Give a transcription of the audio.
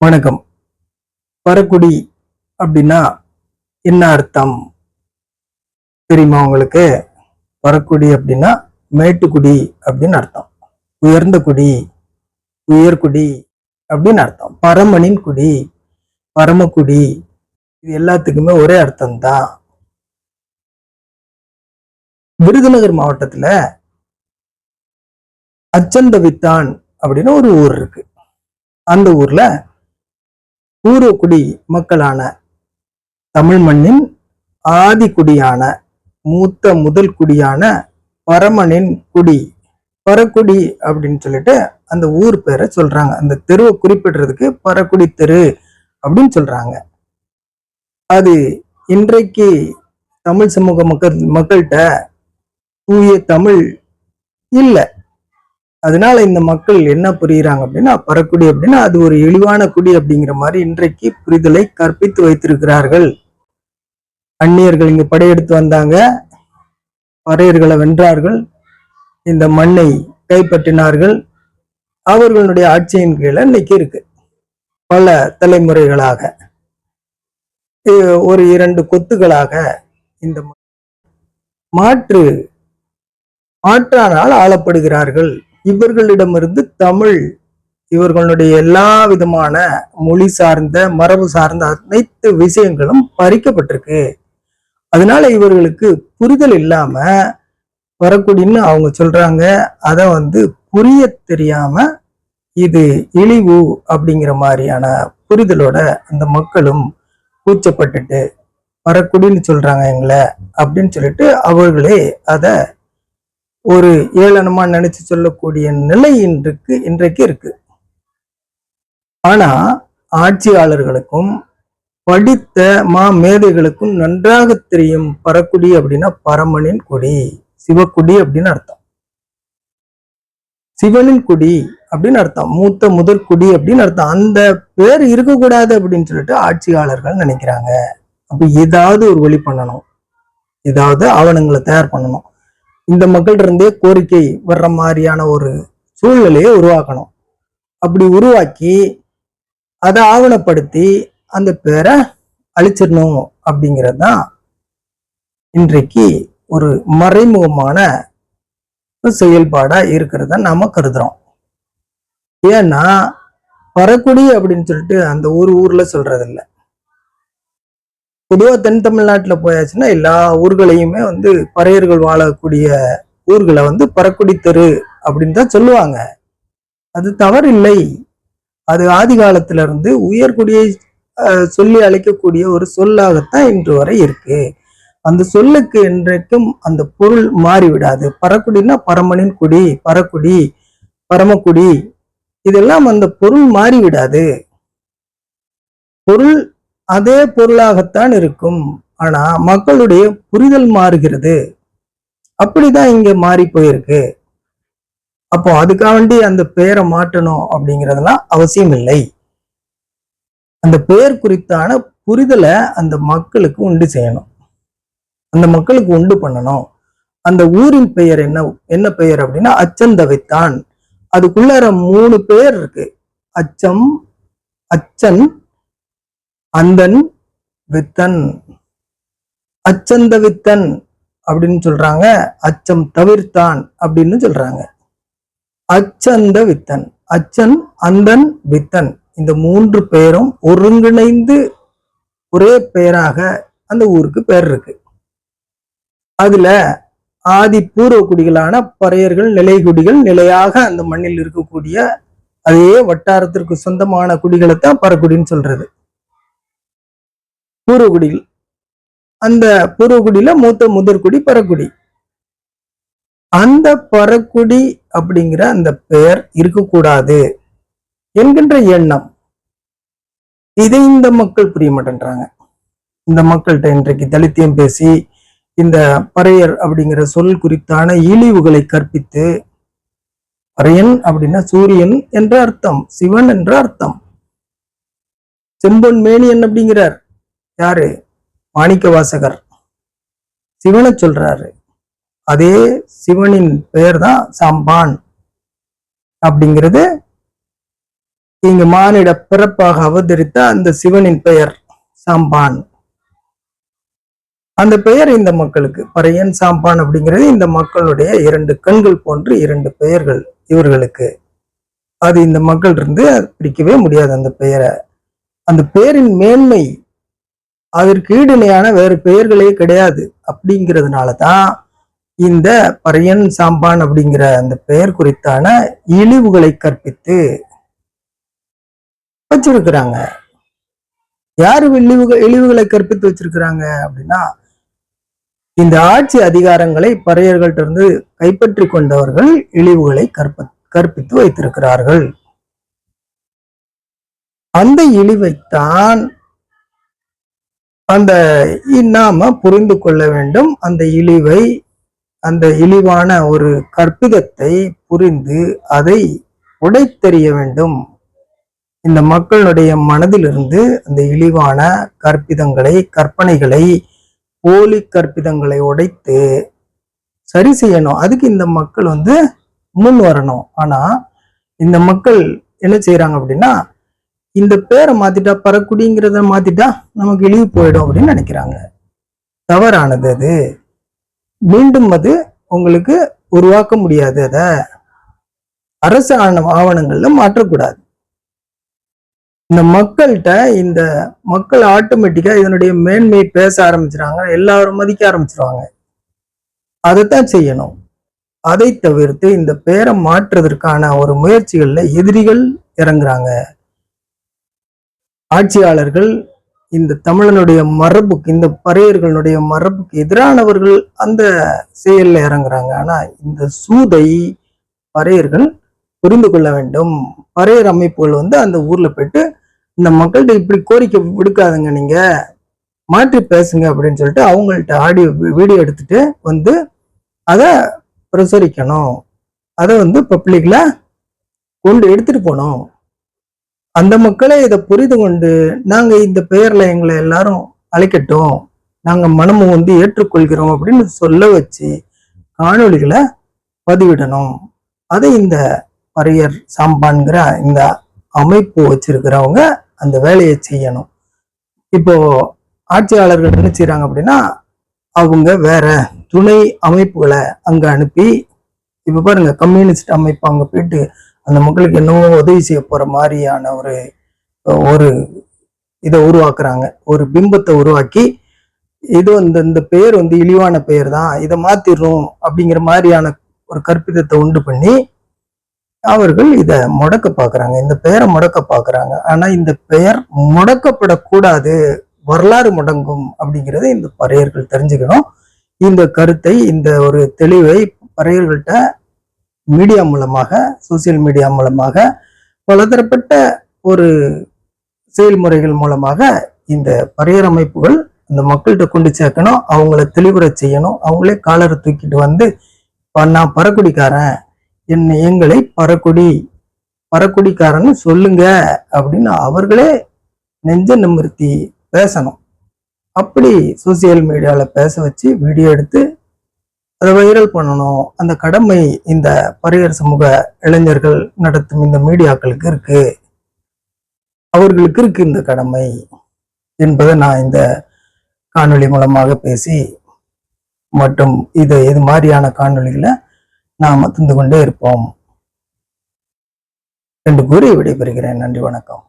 வணக்கம். பறக்குடி அப்படின்னா என்ன அர்த்தம் தெரியுமா உங்களுக்கு? பறக்குடி அப்படின்னா மேட்டுக்குடி அப்படின்னு அர்த்தம். உயர்ந்த குடி, உயர்குடி அப்படின்னு அர்த்தம். பரமனின் குடி, பரமக்குடி, இது எல்லாத்துக்குமே ஒரே அர்த்தம் தான். விருதுநகர் மாவட்டத்துல அச்சந்தவித்தான் அப்படின்னு ஒரு ஊர் இருக்கு. அந்த ஊர்ல பூர்வக்குடி மக்களான தமிழ் மண்ணின் ஆதி குடியான மூத்த முதல் குடியான பரமனின் குடி, பரக்குடி அப்படின்னு சொல்லிட்டு அந்த ஊர் பேரை சொல்றாங்க. அந்த தெருவை குறிப்பிடுறதுக்கு பரக்குடி தெரு அப்படின்னு சொல்றாங்க. அது இன்றைக்கு தமிழ் சமூக மக்கள்கிட்ட தூய தமிழ் இல்லை. அதனால இந்த மக்கள் என்ன புரியுறாங்க அப்படின்னா, பரக்குடி அப்படின்னா அது ஒரு இழிவான குடி அப்படிங்கிற மாதிரி இன்றைக்கு புரிதலை கற்பித்து வைத்திருக்கிறார்கள். அந்நியர்கள் இங்கு படையெடுத்து வந்தாங்க, பறையர்களை வென்றார்கள், இந்த மண்ணை கைப்பற்றினார்கள். அவர்களுடைய ஆட்சியின் கீழே இன்னைக்கு இருக்கு. பல தலைமுறைகளாக ஒரு 2 கொத்துகளாக இந்த மாற்றானால் ஆளப்படுகிறார்கள். இவர்களிடமிருந்து தமிழ், இவர்களுடைய எல்லா விதமான மொழி சார்ந்த மரபு சார்ந்த அனைத்து விஷயங்களும் பறிக்கப்பட்டிருக்கு. அதனால இவர்களுக்கு புரிதல் இல்லாம வரக்கூடின்னு அவங்க சொல்றாங்க. அதை புரிய தெரியாம இது இழிவு அப்படிங்கிற மாதிரியான புரிதலோட அந்த மக்களும் கூச்சப்பட்டுட்டு வரக்கூடின்னு சொல்றாங்க எங்களை அப்படின்னு சொல்லிட்டு அவர்களே அத ஒரு ஏளனமா நினைச்சு சொல்லக்கூடிய நிலை இன்றைக்கு இருக்கு. ஆனா ஆட்சியாளர்களுக்கும் படித்த மேதைகளுக்கும் நன்றாக தெரியும் பரக்குடி அப்படின்னா பரமனின் குடி, சிவக்குடி அப்படின்னு அர்த்தம். சிவனின் குடி அப்படின்னு அர்த்தம், மூத்த முதற் குடி அப்படின்னு அர்த்தம். அந்த பேர் இருக்கக்கூடாது அப்படின்னு சொல்லிட்டு ஆட்சியாளர்கள் நினைக்கிறாங்க. அப்ப ஏதாவது ஒரு வழி பண்ணணும், ஏதாவது ஆவணங்களை தயார் பண்ணணும். இந்த மக்கள்கிட்ட இருந்தே கோரிக்கை வர்ற மாதிரியான ஒரு சூழ்நிலையை உருவாக்கணும். அப்படி உருவாக்கி அதை ஆவணப்படுத்தி அந்த பேரை அழிச்சிடணும் அப்படிங்கிறது தான் இன்றைக்கு ஒரு மறைமுகமான செயல்பாடா இருக்கிறத நாம கருதுறோம். ஏன்னா பரக்குடி அப்படின்னு சொல்லிட்டு அந்த ஊர்ல சொல்றது இல்லை. பொதுவா தென் தமிழ்நாட்டுல போயாச்சுன்னா எல்லா ஊர்களையுமே பறையர்கள் வாழக்கூடிய ஊர்களை பரக்குடி தெரு அப்படின்னு தான் சொல்லுவாங்க. அது தவறு இல்லை. அது ஆதி காலத்துல இருந்து உயர்குடியை சொல்லி அழைக்கக்கூடிய ஒரு சொல்லாகத்தான் இன்று வரை இருக்கு. அந்த சொல்லுக்கு என்றைக்கும் அந்த பொருள் மாறிவிடாது. பரக்குடினா பரமனின் குடி, பரக்குடி, பரமக்குடி, இதெல்லாம் அந்த பொருள் மாறிவிடாது. பொருள் அதே பொருளாகத்தான் இருக்கும். ஆனா மக்களுடைய புரிதல் மாறுகிறது. அப்படிதான் இங்க மாறி போயிருக்கு. அப்போ அதுக்காக வேண்டி அந்த பெயரை மாற்றணும் அப்படிங்கிறதெல்லாம் அவசியம் இல்லை. அந்த பெயர் குறித்தான புரிதலை அந்த மக்களுக்கு உண்டு செய்யணும், அந்த மக்களுக்கு உண்டு பண்ணணும். அந்த ஊரின் பெயர் என்ன பெயர் அப்படின்னா அச்சந்தவித்தான். அதுக்குள்ளார 3 பெயர் இருக்கு. அச்சம், அச்சன், அந்தன், வித்தன். அச்சந்தவித்தன் அப்படின்னு சொல்றாங்க, அச்சம் தவிர்த்தான் அப்படின்னு சொல்றாங்க. அச்சந்த வித்தன், அச்சன், அந்தன், வித்தன், இந்த 3 பெயரும் ஒருங்கிணைந்து ஒரே பெயராக அந்த ஊருக்கு பெயர் இருக்கு. அதுல ஆதி பூர்வ குடிகளான பறையர்கள், நிலைக்குடிகள், நிலையாக அந்த மண்ணில் இருக்கக்கூடிய அதே வட்டாரத்திற்கு சொந்தமான குடிகளை தான் பறக்குடின்னு சொல்றது. பூர்வகுடிகள், அந்த பூர்வகுடியில மூத்த முதற்குடி பறக்குடி. அந்த பறக்குடி அப்படிங்கிற அந்த பெயர் இருக்கக்கூடாது என்கின்ற எண்ணம், இதை இந்த மக்கள் புரிய மாட்டேன்றாங்க. இந்த மக்கள்கிட்ட இன்றைக்கு தலித்தியம் பேசி இந்த பறையர் அப்படிங்கிற சொல் குறித்தான இழிவுகளை கற்பித்து, பறையன் அப்படின்னா சூரியன் என்ற அர்த்தம், சிவன் என்ற அர்த்தம். செம்பொன் மேனியன் அப்படிங்கிறார் யாரு? மாணிக்க வாசகர் சிவனை சொல்றாரு. அதே சிவனின் பெயர் தான் சாம்பான் அப்படிங்கிறது இங்கு மானிட பிறப்பாக அவதரித்த அந்த சிவனின் பெயர் சாம்பான். அந்த பெயர் இந்த மக்களுக்கு பறையன் சாம்பான் அப்படிங்கிறது இந்த மக்களுடைய 2 கண்கள் போன்று 2 பெயர்கள் இவர்களுக்கு. அது இந்த மக்கள் இருந்து பிரிக்கவே முடியாது அந்த பெயரை. அந்த பெயரின் மேன்மை அதற்கு ஈடுணையான வேறு பெயர்களே கிடையாது. அப்படிங்கிறதுனாலதான் இந்த பறையன் சாம்பான் அப்படிங்கிற அந்த பெயர் குறித்தான இழிவுகளை கற்பித்து வச்சிருக்கிறாங்க. யாரு இழிவுகளை கற்பித்து வச்சிருக்கிறாங்க அப்படின்னா, இந்த ஆட்சி அதிகாரங்களை பறையர்கள்ட்ட இருந்து கைப்பற்றி கொண்டவர்கள் இழிவுகளை கற்பித்து வைத்திருக்கிறார்கள். அந்த இழிவைத்தான் அந்த நாம புரிந்து கொள்ள வேண்டும். அந்த இழிவை, அந்த இழிவான ஒரு கற்பிதத்தை புரிந்து அதை உடைத்தெறிய வேண்டும். இந்த மக்களுடைய மனதிலிருந்து அந்த இழிவான கற்பிதங்களை, கற்பனைகளை, போலி கற்பிதங்களை உடைத்து சரி செய்யணும். அதுக்கு இந்த மக்கள் முன் வரணும். ஆனா இந்த மக்கள் என்ன செய்யறாங்க அப்படின்னா, இந்த பேரை மாத்திட்டா, பறக்குடிங்கிறத மாத்திட்டா நமக்கு இழிவு போயிடும் அப்படின்னு நினைக்கிறாங்க. தவறானது அது. மீண்டும் அது உங்களுக்கு உருவாக்க முடியாது. அத அரசு ஆவணங்கள்ல மாற்றக்கூடாது. இந்த மக்கள்கிட்ட இந்த மக்கள் ஆட்டோமேட்டிக்கா இதனுடைய மேன்மையை பேச ஆரம்பிச்சிடாங்க, எல்லாரும் மதிக்க ஆரம்பிச்சிருவாங்க. அதைத்தான் செய்யணும். அதை தவிர்த்து இந்த பேரை மாற்றுவதற்கான ஒரு முயற்சிகள்ல எதிரிகள் இறங்குறாங்க. ஆட்சியாளர்கள் இந்த தமிழனுடைய மரபுக்கு, இந்த பறையர்களுடைய மரபுக்கு எதிரானவர்கள் அந்த செயல்ல இறங்குறாங்க. ஆனா இந்த சூதை பறையர்கள் புரிந்து கொள்ள வேண்டும். பறையர் அமைப்புகள் அந்த ஊர்ல போயிட்டு இந்த மக்கள்கிட்ட இப்படி கோரிக்கை விடுக்காதுங்க, நீங்க மாற்றி பேசுங்க அப்படின்னு சொல்லிட்டு அவங்கள்ட்ட ஆடியோ வீடியோ எடுத்துட்டு அதை பிரசுரிக்கணும். அதை பப்ளிக்ல கொண்டு எடுத்துட்டு போனோம். அந்த மக்களே இதை புரிந்து கொண்டு நாங்க இந்த பெயர்ல எங்களை எல்லாரும் அழைக்கட்டும், நாங்க மனமும் ஏற்றுக்கொள்கிறோம் அப்படின்னு சொல்ல வச்சு காணொளிகளை பதிவிடணும். அதை இந்த பறையர் சாம்பான்கிற இந்த அமைப்பு வச்சிருக்கிறவங்க அந்த வேலையை செய்யணும். இப்போ ஆட்சியாளர்கள் என்ன செய்யறாங்க அப்படின்னா, அவங்க வேற துணை அமைப்புகளை அங்க அனுப்பி, இப்ப பாருங்க கம்யூனிஸ்ட் அமைப்பு அங்க போயிட்டு அந்த மக்களுக்கு என்னவோ உதவி செய்ய போற மாதிரியான ஒரு இதை உருவாக்குறாங்க. ஒரு பிம்பத்தை உருவாக்கி, இது இந்த பெயர் இழிவான பெயர் தான், இதை மாத்திடுறோம் அப்படிங்கிற மாதிரியான ஒரு கற்பிதத்தை உண்டு பண்ணி அவர்கள் இதை முடக்க பாக்குறாங்க. இந்த பெயரை முடக்க பாக்குறாங்க. ஆனா இந்த பெயர் முடக்கப்படக்கூடாது, வரலாறு முடங்கும் அப்படிங்கிறத இந்த பறையர்கள் தெரிஞ்சுக்கணும். இந்த கருத்தை, இந்த ஒரு தெளிவை பறையர்கள்ட்ட மீடியா மூலமாக, சோசியல் மீடியா மூலமாக, பலதரப்பட்ட ஒரு செயல்முறைகள் மூலமாக இந்த பறையர் அமைப்புகள் இந்த மக்கள்கிட்ட கொண்டு சேர்க்கணும். அவங்கள தெளிவுற செய்யணும். அவங்களே காலரை தூக்கிட்டு நான் பறக்குடிக்காரன், எங்களை பறக்குடிக்காரன்னு சொல்லுங்க அப்படின்னு அவர்களே நெஞ்ச நிமிர்த்தி பேசணும். அப்படி சோசியல் மீடியால பேச வச்சு வீடியோ எடுத்து அதை வைரல் பண்ணணும். அந்த கடமை இந்த பறையர் சமூக இளைஞர்கள் நடத்தும் இந்த மீடியாக்களுக்கு இருக்கு, அவர்களுக்கு இருக்கு இந்த கடமை என்பதை நான் இந்த காணொளி மூலமாக பேசி மற்றும் இது மாதிரியான காணொளிகளை நாம் தந்து கொண்டே இருப்போம் என்று கூறி விடைபெறுகிறேன். நன்றி, வணக்கம்.